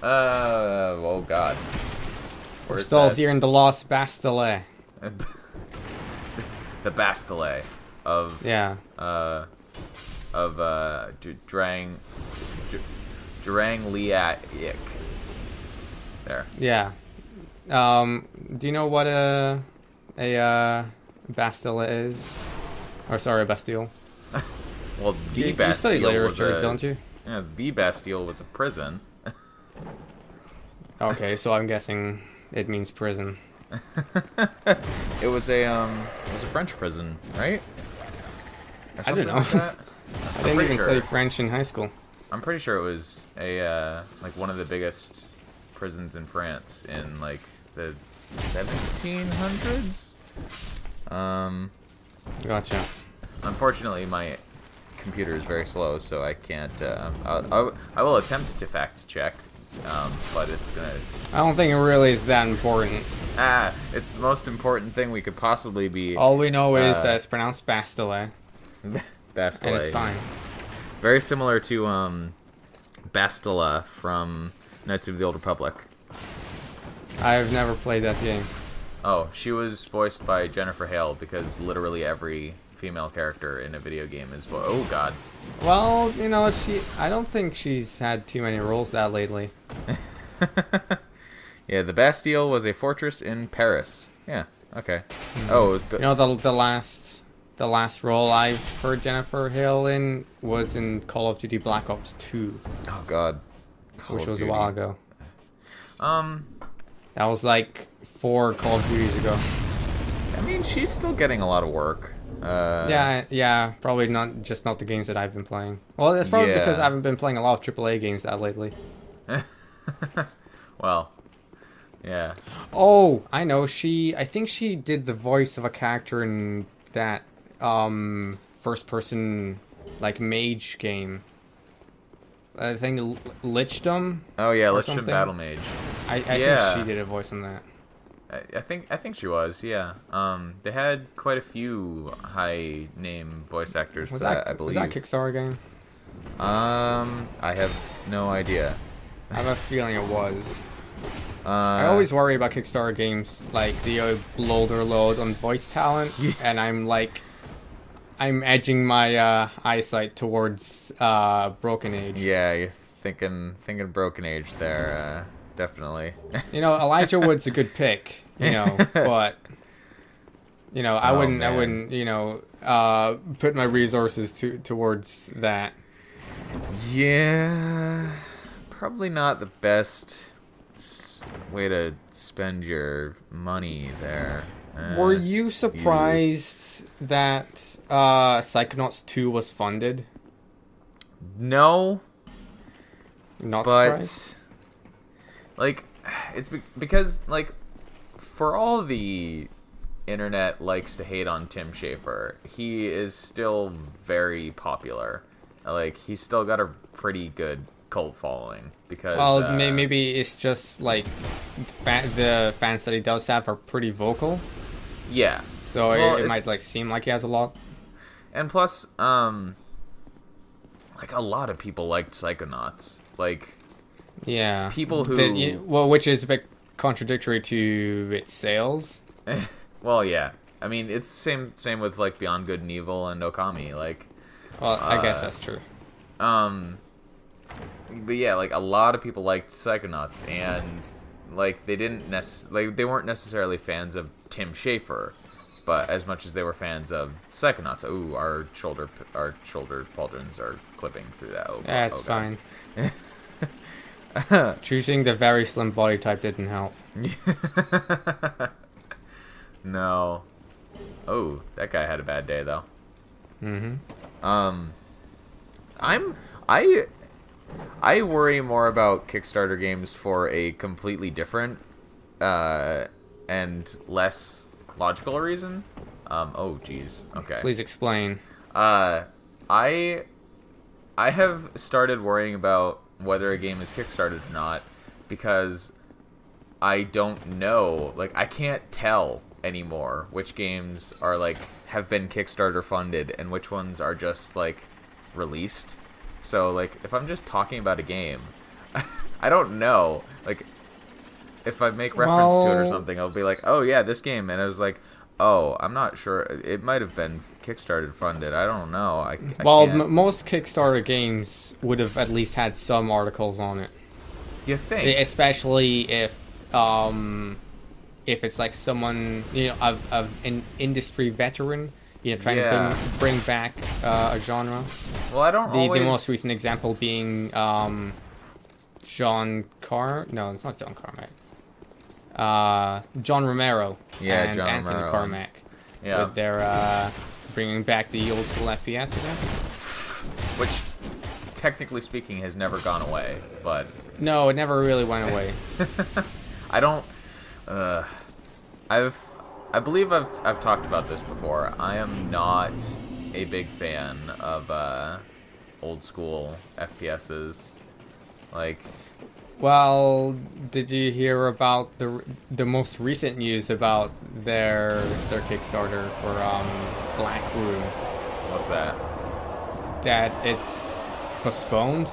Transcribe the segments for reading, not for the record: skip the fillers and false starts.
Oh god. We're Where's still that? here in the Lost Bastille. The Bastille of Yeah. Drang Liat. There. Yeah. Do you know what a Bastille is? Or sorry, a Bastille. Well, the You Bastille studied was literature, a, don't you? yeah, the Bastille was a prison. Okay, so I'm guessing it means prison. It was a French prison, right? Or I don't something know. like that? I I'm didn't pretty even sure. study French in high school. I'm pretty sure it was a like one of the biggest prisons in France in like the 1700s. Gotcha. Unfortunately, my computer is very slow, so I can't. I will attempt to fact check, but it's gonna. I don't think it really is that important. It's the most important thing we could possibly be. All we know is that it's pronounced Bastille, Bastille. and it's fine. Very similar to Bastille from Knights of the Old Republic. I've never played that game. Oh, she was voiced by Jennifer Hale because literally every female character in a video game is oh god. Well, you know, I don't think she's had too many roles that lately. Yeah, the Bastille was a fortress in Paris. Yeah, okay. Oh, it was You know, the last role I've heard Jennifer Hale in was in Call of Duty Black Ops 2, oh god. Call which of was Duty. a while ago. Um, That was like 4 Call of Duties ago. I mean, she's still getting a lot of work. Yeah, probably not the games that I've been playing. Well, that's probably Yeah. because I haven't been playing a lot of AAA games that lately. Well, yeah. Oh, I know. I think she did the voice of a character in that first person like mage game. I think Lichdom. Oh yeah, Or Lich and something? Battle Mage. I Yeah. think she did a voice on that. I think she was, yeah. They had quite a few high name voice actors for that, I Was believe. that a Kickstarter game? I have no idea. I have a feeling it was. Uh, I always worry about Kickstarter games, like they blow their load on voice talent, and I'm edging my eyesight towards Broken Age. Yeah, you're thinking Broken Age there, definitely. You know, Elijah Wood's a good pick, you know, but you know, I Oh, wouldn't, man. you know, put my resources towards that. Yeah, probably not the best way to spend your money there. Were you surprised that Psychonauts 2 was funded? No, Not but surprised? like it's because like for all the internet likes to hate on Tim Schafer, he is still very popular. Like he's still got a pretty good cult following because Well, maybe it's just like the fans that he does have are pretty vocal, yeah. so Well, it it's- might like seem like he has a lot. And plus, like a lot of people liked Psychonauts. Like Yeah, people who, well, which is a bit contradictory to its sales. well, yeah. I mean, it's same with like Beyond Good and Evil and Okami. Like, Well, I guess that's true. but yeah, like a lot of people liked Psychonauts, and like they they weren't necessarily fans of Tim Schafer, but as much as they were fans of Psychonauts. Ooh, our shoulder pauldrons are clipping through that. Oh, That's oh, God. fine. Choosing the very slim body type didn't help. No. Oh, that guy had a bad day though. I worry more about Kickstarter games for a completely different and less logical reason. Oh geez. Okay. Please explain. I have started worrying about whether a game is Kickstarted or not because I don't know. Like I can't tell anymore which games are like have been Kickstarter funded and which ones are just like released. So like if I'm just talking about a game, I don't know. Like, if I make reference to it or Well- something, I'll be like, oh yeah, this game, and I was like, oh, I'm not sure. It might have been Kickstarter funded. I don't know. I Well, can't. most Kickstarter games would have at least had some articles on it, You think? especially if it's like someone of an industry veteran, trying Yeah. to bring back a genre. Well, I don't The always. most recent example being John Car. No, it's not John Carmack. John Romero. Yeah, and John Anthony Romero. Carmack. Yeah. With their bringing back the old school FPS again. Which, technically speaking, has never gone away. But No, it never really went away. I don't. I believe I've talked about this before. I am not a big fan of old school FPSs. Like, Well, did you hear about the most recent news about their Kickstarter for Black Room? what's that? That it's postponed.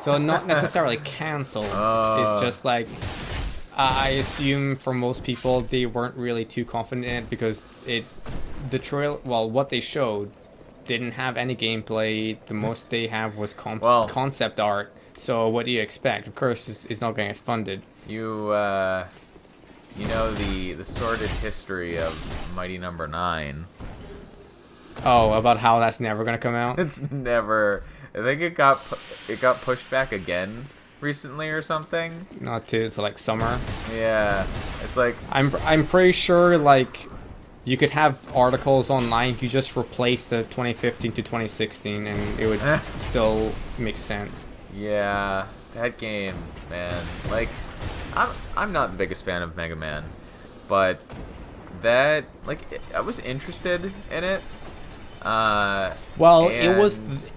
So not necessarily canceled. It's just like I assume for most people they weren't really too confident in it because what they showed didn't have any gameplay. The most they have was Well- concept art. So what do you expect? Of course, it's not going to get funded. You know the sordid history of Mighty Number 9. Oh, about how that's never going to come out? It's never. I think it got pushed back again recently or something. Not to like summer. Yeah, it's like I'm pretty sure like you could have articles online. You just replace the 2015 to 2016, and it would still make sense. yeah, that game, man. Like, I'm not the biggest fan of Mega Man, but that I was interested in it. Well, it was. and-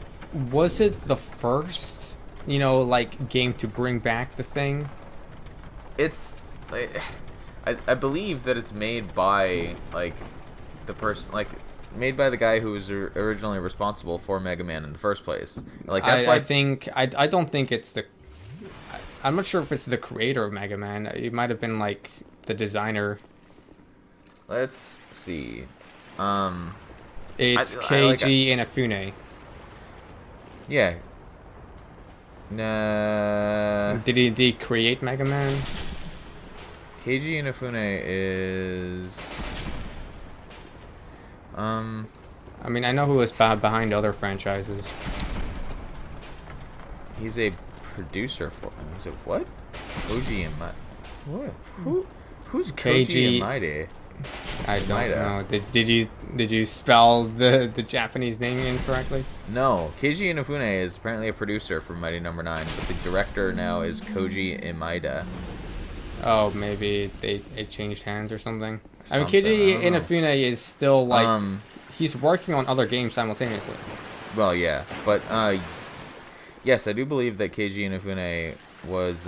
Was it the first, like game to bring back the thing? It's like, I believe that it's made by the person made by the guy who was originally responsible for Mega Man in the first place. Like that's why I think I don't think it's the. I'm not sure if it's the creator of Mega Man. It might have been like the designer. let's see. It's I like Keiji Inafune. Yeah. Nah. Did he create Mega Man? Keiji Inafune is I mean, I know who was behind other franchises. he's a producer for he's a what? Koji Imai. What? Who's Koji Keiji- Imai? I don't Might know. have. Did you spell the Japanese name incorrectly? No, Keiji Inafune is apparently a producer for Mighty Number 9, but the director now is Koji Imai. Oh, maybe it changed hands or something. I mean, Something, Keiji I don't know. Inafune is still like he's working on other games simultaneously. Well, yeah, but yes, I do believe that Keiji Inafune was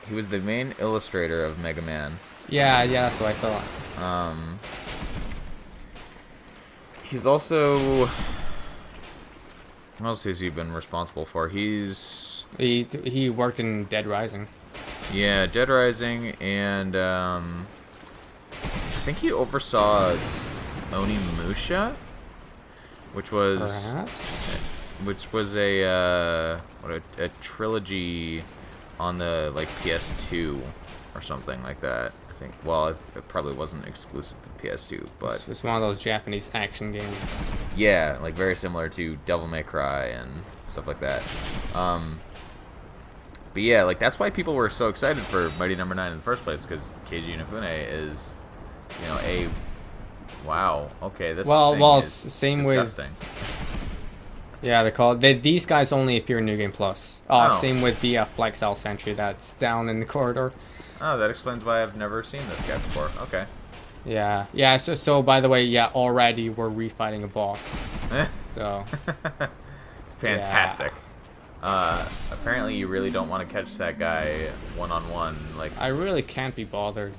he was the main illustrator of Mega Man. Yeah, that's what I thought. He's also what else has he been responsible for? He worked in Dead Rising. Yeah, Dead Rising, and I think he oversaw Onimusha, which was Perhaps. a trilogy on the PS2 or something like that. I think. Well, it probably wasn't exclusive to PS2, but It's one of those Japanese action games. yeah, very similar to Devil May Cry and stuff like that. But yeah, that's why people were so excited for Mighty Number 9 in the first place, because Keiji Inafune is, wow, okay, this thing is same disgusting. Yeah, these guys only appear in New Game Plus. Oh. Same with the Flex Cell Sentry that's down in the corridor. Oh, that explains why I've never seen this guy before. Okay. Yeah. So by the way, already we're refighting a boss. So Fantastic. Apparently you really don't want to catch that guy one-on-one. I really can't be bothered.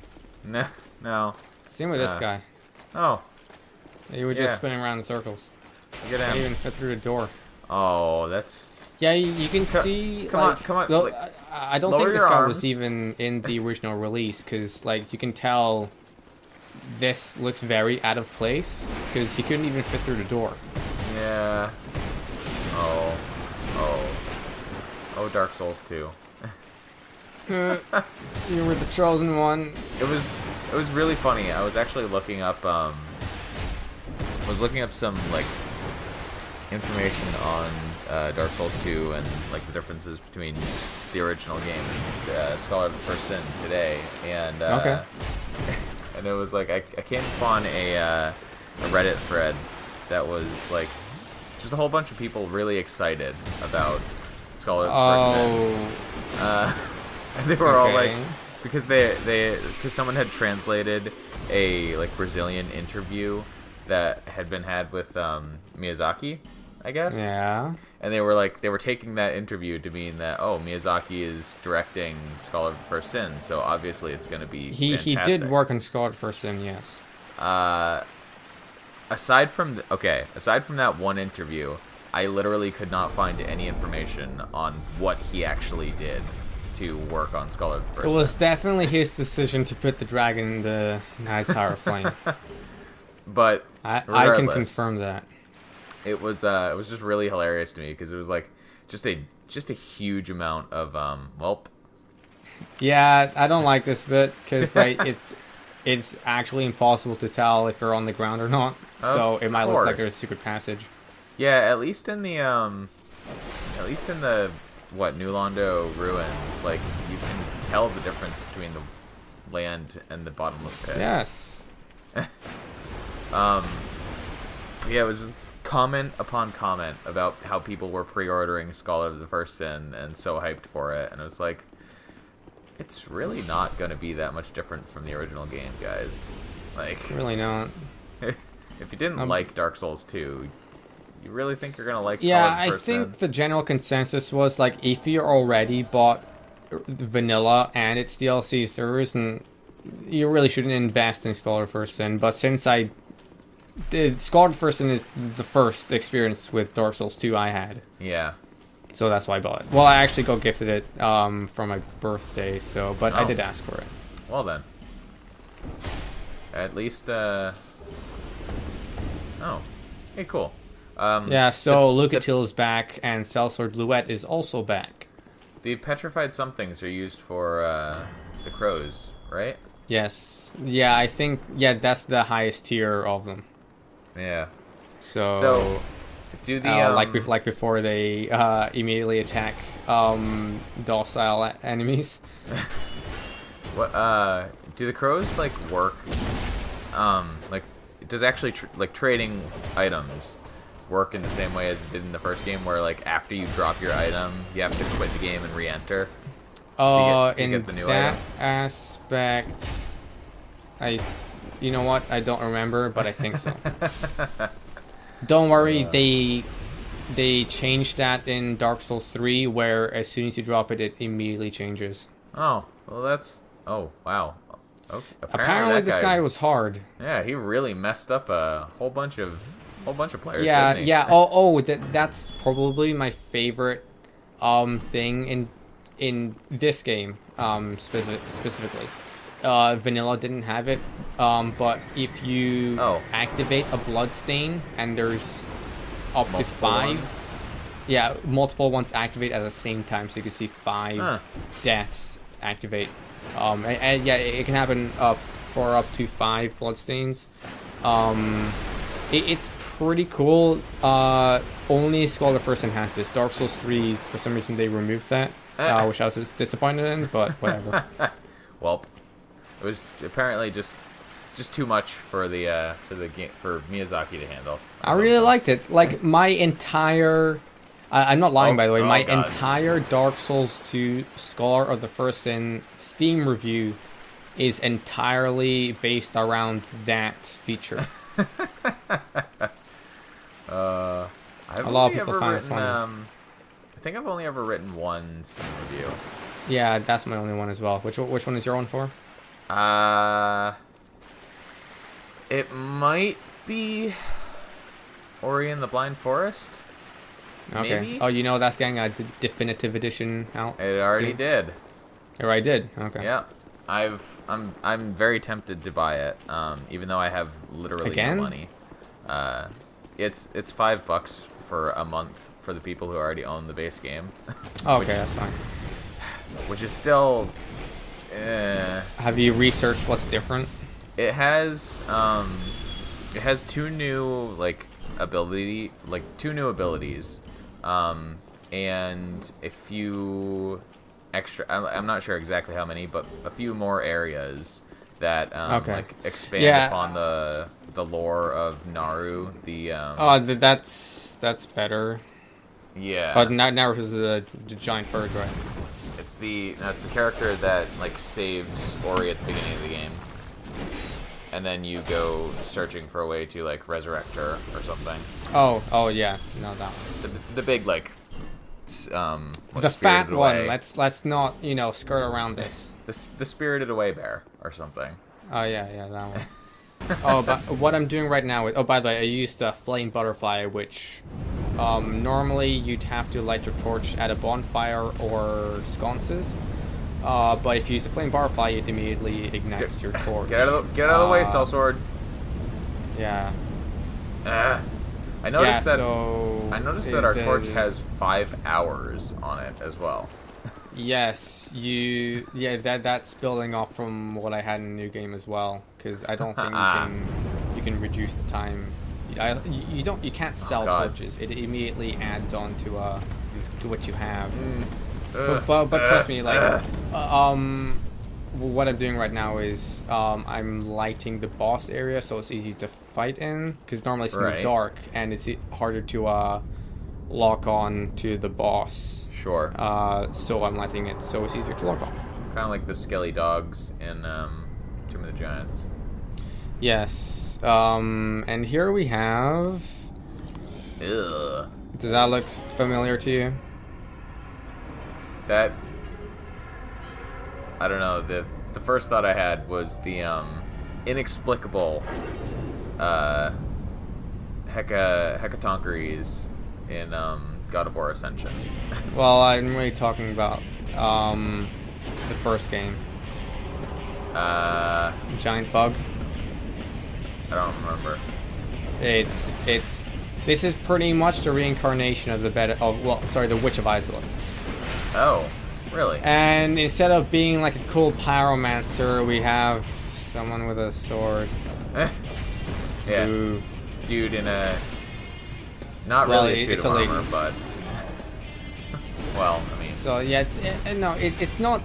No. Same with this guy. Oh, They were just Yeah. spinning around in circles. look at Can't him. even fit through the door. Oh, that's... Yeah, you can see. Come like, on, come on. though, Like, I don't lower think this your guy arms. was even in the original release because, like, you can tell this looks very out of place because he couldn't even fit through the door. Yeah. Oh. Oh. Oh, Dark Souls 2. You were the chosen one. It was really funny. I was actually looking up some like information on Dark Souls 2 and like the differences between the original game and Scholar of the First Sin today, and Okay. and it was like I came upon a Reddit thread that was like just a whole bunch of people really excited about Scholar of the First Sin. And they were all like, because because someone had translated a like Brazilian interview that had been had with Miyazaki, I guess. Yeah. And they were taking that interview to mean that, oh, Miyazaki is directing Scholar of the First Sin, so obviously it's going to be He fantastic. did work on Scholar of the First Sin, yes. Aside from that one interview, I literally could not find any information on what he actually did to work on Scholar of the First It was Sin. definitely his decision to put the dragon in the Knight's Tower of Flame. But I can regardless, confirm that. it was just really hilarious to me because it was like just a huge amount of welp. Yeah, I don't like this bit because like it's actually impossible to tell if you're on the ground or not. So it might look like there's a secret passage. Yeah, at least in the what, New Londo ruins, like you can tell the difference between the land and the bottomless pit. Yes. Yeah, it was just comment upon comment about how people were pre-ordering Scholar of the First Sin and so hyped for it, and it was like, it's really not going to be that much different from the original game, guys. Like, Really not. if you didn't like Dark Souls 2, you really think you're going to like Scholar Yeah, of the I First think Sin? the general consensus was like if you already bought vanilla and its DLCs, there isn't. You really shouldn't invest in Scholar of First Sin. But since I did, Scholar of First Sin is the first experience with Dark Souls 2 I had, Yeah. so that's why I bought it. Well, I actually got gifted it for my birthday, so but I Oh. did ask for it. Well then. At least, Oh. Hey, cool. Yeah, so Lucatil is back, and Cellsword Luette is also back. The petrified somethings are used for the crows, right? Yes. Yeah, I think, yeah, that's the highest tier of them. Yeah. So do the like before they immediately attack docile enemies. what do the crows like work? Like, does actually like trading items work in the same way as it did in the first game, where like after you drop your item, you have to quit the game and re-enter? to In get the new that item? aspect, you know what? I don't remember, but I think so. Don't worry, they changed that in Dark Souls 3, where as soon as you drop it, it immediately changes. Oh, well, that's... Oh, wow. Okay. Apparently, that this guy was hard. Yeah, he really messed up a whole bunch of players. Yeah, didn't he? yeah. That's probably my favorite thing in this game specifically. Vanilla didn't have it, but if you activate a bloodstain and there's up to Multiple 5, ones? yeah, multiple ones activate at the same time, so you can see 5 deaths activate. And yeah, it can happen for up to 5 bloodstains. It's pretty cool. Only Scholar of the First Sin has this. Dark Souls 3, for some reason, they removed that, which I was disappointed in, but whatever. Well, it was apparently just too much for the game, for Miyazaki to handle. I really liked it. Like, my entire... I'm not lying, by the way. My God. entire Dark Souls 2 Scholar of the First Sin Steam review is entirely based around that feature. A lot of people find it funny. I think I've only ever written one Steam review. Yeah, that's my only one as well. Which one is your one for? It might be Ori and the Blind Forest. Okay. Maybe? Oh, you know that's getting a definitive edition out. It already soon? did. Or I did. Okay. Yeah. I'm very tempted to buy it, even though I have literally Again? no money. It's $5 for a month for the people who already own the base game. Okay, which, that's fine. which is still Have you researched what's different? it has two new two new abilities, and a few extra. I'm not sure exactly how many, but a few more areas that like expand upon the lore of Naru. That's better. Yeah. But now is the giant bird, right? That's the character that like saves Ori at the beginning of the game, and then you go searching for a way to like resurrect her or something. Oh yeah, no, that one. The big like The fat one. Let's not skirt around this. The Spirited Away bear or something. Oh yeah, that one. Oh, but what I'm doing right now is... Oh, by the way, I used a flame butterfly, which... normally you'd have to light your torch at a bonfire or sconces. But if you use the flame butterfly, it immediately ignites your torch. Get out of the way, sellsword. Yeah. I noticed that our torch the- has 5 hours on it as well. Yes, that's building off from what I had in the new game as well, because I don't think you can reduce the time. You can't sell torches. It immediately adds on to what you have. But trust me, like what I'm doing right now is I'm lighting the boss area so it's easy to fight in, because normally it's in the dark and it's harder to lock on to the boss. Sure. So I'm lighting it so it's easier to lock on. Kind of like the skelly dogs in Tomb of the Giants. Yes. And here we have... Ugh. Does that look familiar to you? That... I don't know. The first thought I had was the inexplicable hecatoncheires in God of War Ascension. Well, I'm really talking about the first game. Giant bug. I don't remember. This is pretty much the reincarnation of the Witch of Izalith. Oh, really? And instead of being like a cool pyromancer, we have someone with a sword. Yeah. Ooh. Dude in a... Not really a suit of armor, lady. but... well, I mean... So, yeah, no, it's not...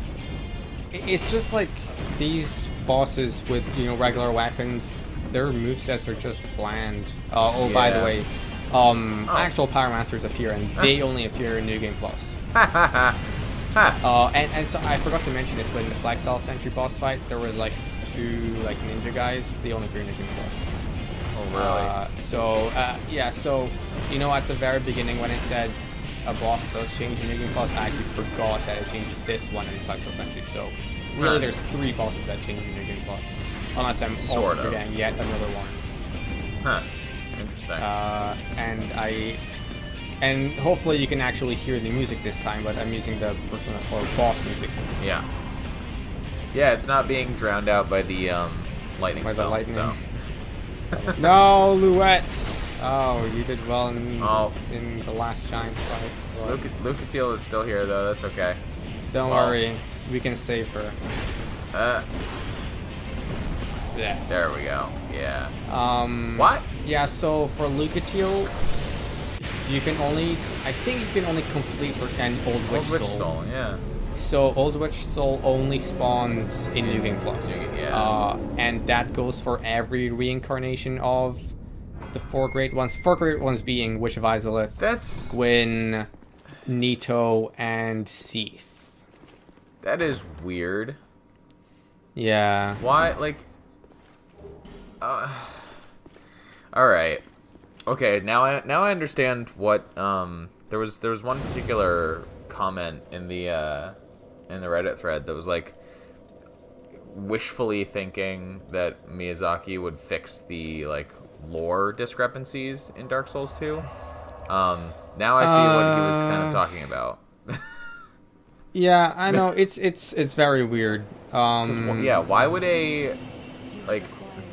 It's just like these bosses with, regular weapons, their movesets are just bland. By the way, actual pyromancers appear, and they only appear in New Game Plus. And so I forgot to mention this, but in the Flagstyle Sentry boss fight, there was like 2 ninja guys. They only appear in New Game Plus. Oh, really? So at the very beginning when I said a boss does change in New Game Plus, I actually forgot that it changes this one in Flagstyle Sentry. So really, there's 3 bosses that change in New Game Plus, unless I'm also forgetting yet another one. Huh. Interesting. And hopefully you can actually hear the music this time, but I'm using the Persona 4 boss music. Yeah. Yeah, it's not being drowned out by the lightning spell. By the lightning. So. No, Luette! Oh, you did well in the last giant fight. Lucatiel is still here, though. That's okay. Don't worry. We can save her. Yeah. There we go. Yeah. What? Yeah, so for Lucatiel, I think you can only complete her and Old Witch Soul. Yeah. So Old Witch Soul only spawns in New Game Plus. Yeah. And that goes for every reincarnation of the 4 great ones. 4 great ones being Witch of Izalith, Gwyn, Nito, and Seath. That is weird. Yeah. Why, alright. Okay, now I understand what, there was one particular comment in the Reddit thread that was wishfully thinking that Miyazaki would fix the lore discrepancies in Dark Souls 2. Now I see what he was kind of talking about. Yeah, I know it's very weird. Yeah, why would like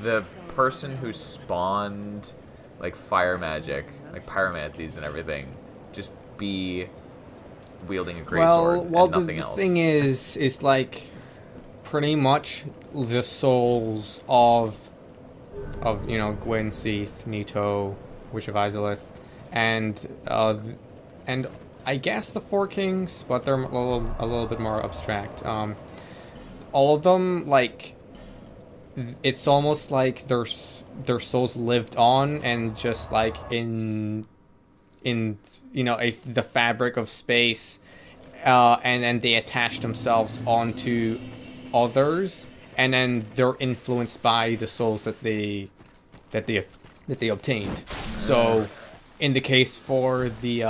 the person who spawned like fire magic, like pyromancies and everything, just be wielding a greatsword and nothing else? The thing is like pretty much the souls of Gwyn, Seath, Nito, Witch of Izalith, and I guess the Four Kings, but they're a little bit more abstract. All of them, like, it's almost like their souls lived on and just like in the fabric of space, and then they attach themselves onto others, and then they're influenced by the souls that they obtained. So, in the case for the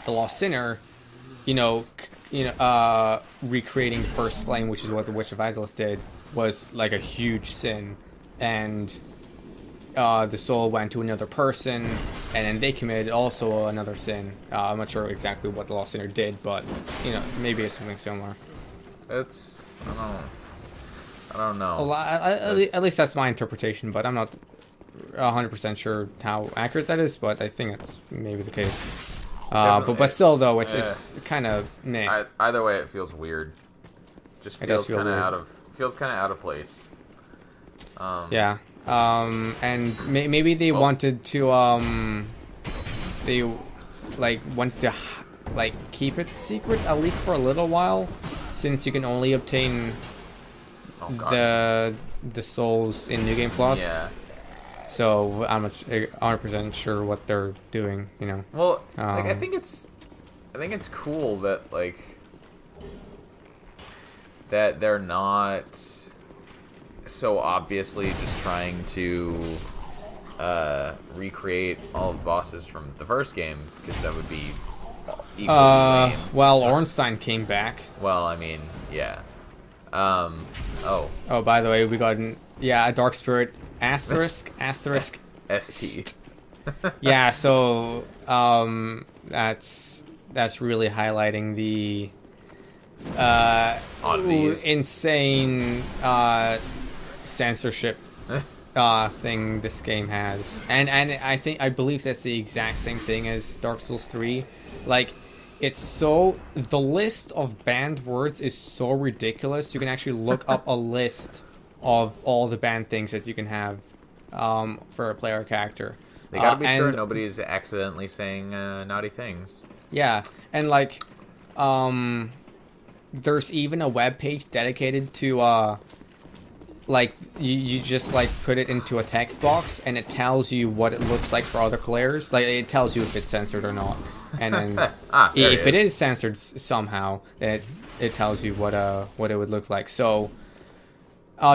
Lost Sinner, recreating First Flame, which is what the Witch of Izalith did, was like a huge sin, and the soul went to another person, and then they committed also another sin. I'm not sure exactly what the Lost Sinner did, but maybe it's something similar. It's I don't know. Well, at least that's my interpretation, but I'm not 100% sure how accurate that is, but I think that's maybe the case. But still, though, it's just kind of meh. Either way, it feels weird. Just feels kind of out of place. Yeah. And maybe they wanted to keep it secret at least for a little while, since you can only obtain the souls in New Game Plus. Yeah. So I'm not 100% sure what they're doing, Well, I think it's cool that that they're not so obviously just trying to recreate all of the bosses from the first game, because that would be equally lame. Well, Ornstein came back. Well, I mean, yeah. Oh, by the way, we got a Dark Spirit asterisk ST. Yeah, so that's really highlighting the insane censorship thing this game has, and I believe that's the exact same thing as Dark Souls 3. Like, the list of banned words is so ridiculous. You can actually look up a list of all the banned things that you can have for a player character. They gotta be sure nobody's accidentally saying naughty things. Yeah, and there's even a web page dedicated to you just put it into a text box, and it tells you what it looks like for other players. Like, it tells you if it's censored or not, and then if it is censored somehow, then it tells you what it would look like. So,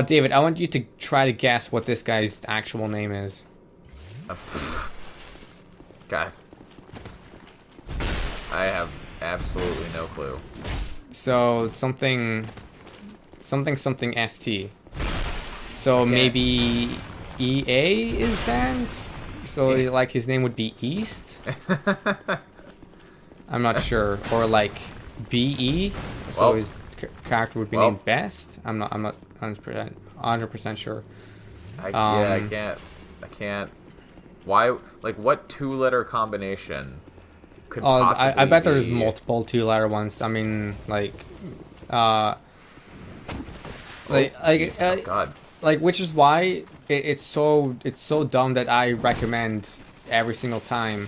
David, I want you to try to guess what this guy's actual name is. God, I have absolutely no clue. So something ST. So maybe EA is banned. So his name would be East. I'm not sure. Or BE. So his character would be named Best. I'm not 100% sure. I can't. Why? What two-letter combination could possibly I bet be? there's multiple two-letter ones. I mean, God. Which is why it's so dumb that I recommend every single time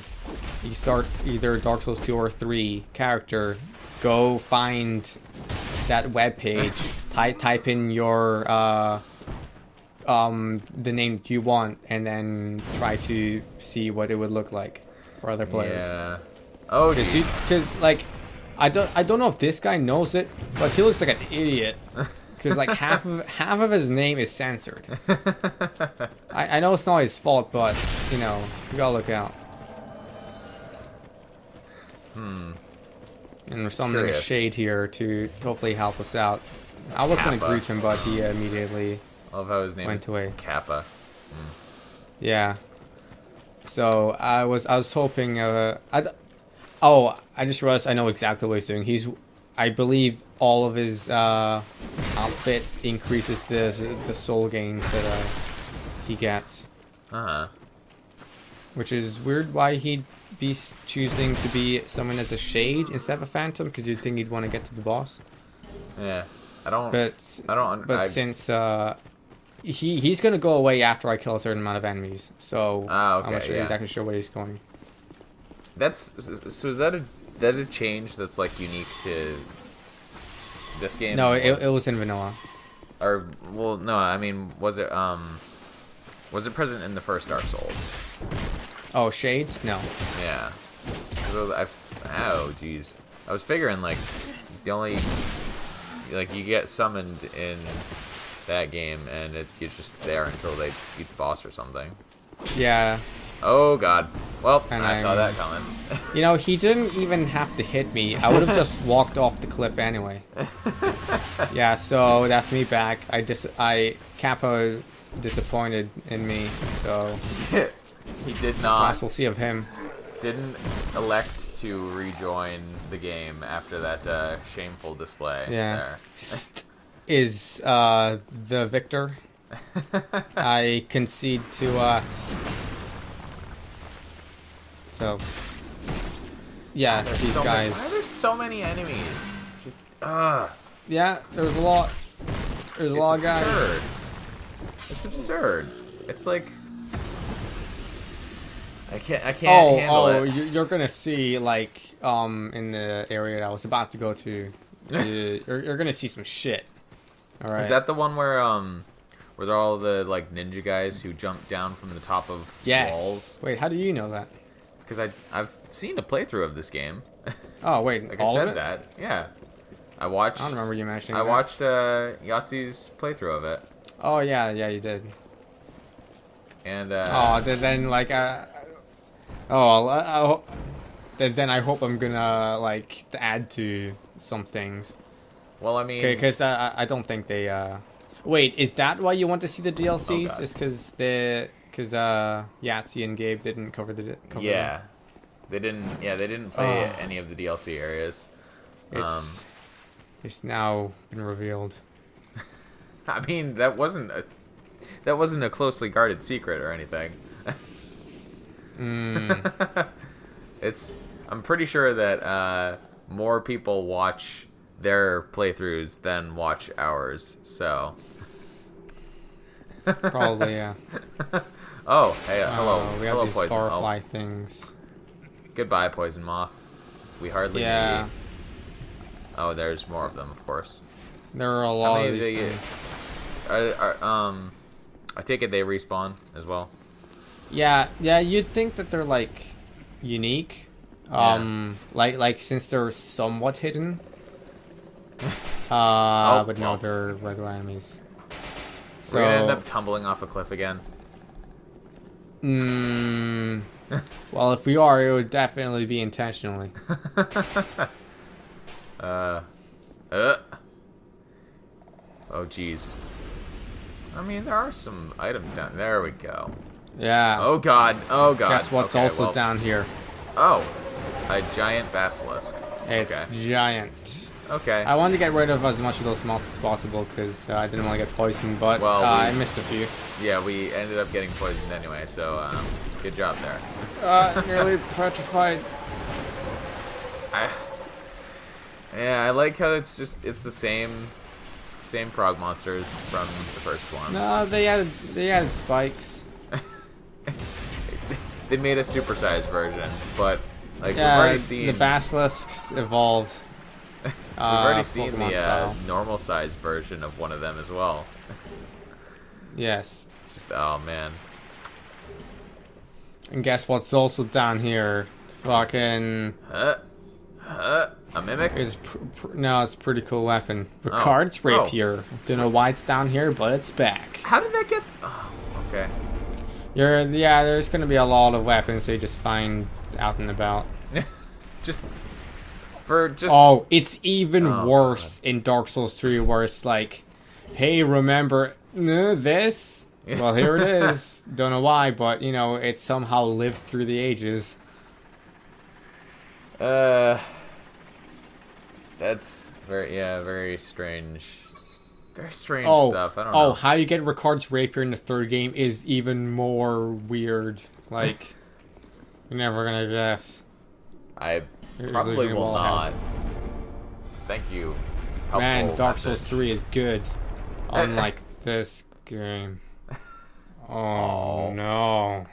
you start either Dark Souls 2 or 3 character, go find that web page, type in your the name you want, and then try to see what it would look like for other players. Yeah. Oh, because I don't know if this guy knows it, but he looks like an idiot. Because half of his name is censored. I know it's not his fault, but you gotta look out. And there's something in shade here to hopefully help us out. I was gonna greet him, but he immediately I love how his name went is away. Kappa. Yeah. So I was hoping. I just realized I know exactly what he's doing. I believe all of his outfit increases the soul gains that he gets. Uh-huh. Which is weird why he'd be choosing to be someone as a shade instead of a phantom, because you'd think he'd want to get to the boss. Yeah. But I since he's gonna go away after I kill a certain amount of enemies, so okay, I'm not exactly sure where he's going. So is that a change that's like unique to this game? No, it was in vanilla. Or well, no, I mean, was it present in the first Dark Souls? Oh, shades? No. Yeah. Oh, jeez. I was figuring like the only you get summoned in that game and you're just there until they beat the boss or something. Yeah. Oh god. Well, And I saw that coming. You know, he didn't even have to hit me. I would have just walked off the cliff anyway. Yeah, so that's me back. Capo disappointed in me, so He did not. we'll see of him. Didn't elect to rejoin the game after that shameful display. Yeah. There. Is the victor. I concede to so yeah, these guys. Why are there so many enemies? Just Yeah, there's a lot. There's a lot of guys. Absurd. It's absurd. It's like I can't handle it. You're gonna see like in the area that I was about to go to, you're gonna see some shit. All right. Is that the one where they're all the like ninja guys who jump down from the top of walls? Wait, how do you know that? Because I've seen a playthrough of this game. Oh wait, Like all I of said it? that. Yeah. I watched. I don't remember you mentioning I that. watched Yahtzee's playthrough of it. Oh yeah, you did. And then like then I hope I'm gonna like add to some things. well, I mean, Because I don't think they. Wait, is that why you want to see the DLCs? God. It's because Yahtzee and Gabe didn't cover the. yeah, they didn't play any of the DLC areas. It's now been revealed. I mean, that wasn't a closely guarded secret or anything. I'm pretty sure that more people watch their playthroughs than watch ours. So. Probably, yeah. Oh, hey, hello, We have hello, these Poison. barfly things. Goodbye, Poison Moth. We hardly knew Yeah. you. Oh, there's more of them, of course. There are a lot How of many these do things. I take it they respawn as well. Yeah, you'd think that they're like unique. Like since they're somewhat hidden. But no, they're regular enemies. So We're gonna end up tumbling off a cliff again. Well, if we are, it would definitely be intentionally. Oh, jeez. I mean, there are some items down there. We go. Yeah. Oh god. Oh god. Guess what's also down here? Oh, a giant basilisk. It's giant. Okay. I wanted to get rid of as much of those moths as possible because I didn't want to get poisoned, but Well, I missed a few. Yeah, we ended up getting poisoned anyway, so good job there. Nearly petrified. I like how it's the same frog monsters from the first one. No, they added spikes. They made a supersized version, but like we've Yeah, already seen the basilisks evolved. we've already seen Pokemon the style. normal sized version of one of them as well. Yes. It's just oh man. And guess what's also down here? Fucking. A mimic? It's no, it's a pretty cool weapon. Ricard's rapier. Don't know why it's down here, but it's back. How did that get? Oh, okay. There's gonna be a lot of weapons you just find out and about. Oh, it's even worse in Dark Souls 3, where it's like, hey, remember this? Well, here it is. Don't know why, but you know, it somehow lived through the ages. That's very strange. Very strange Oh, stuff. I don't know. how you get Ricard's rapier in the third game is even more weird. Like, you're never gonna guess. I Here's probably losing a will wall not. head. Thank you. Helpful Man, Dark Souls message. 3 is good. Unlike this game. Oh, no.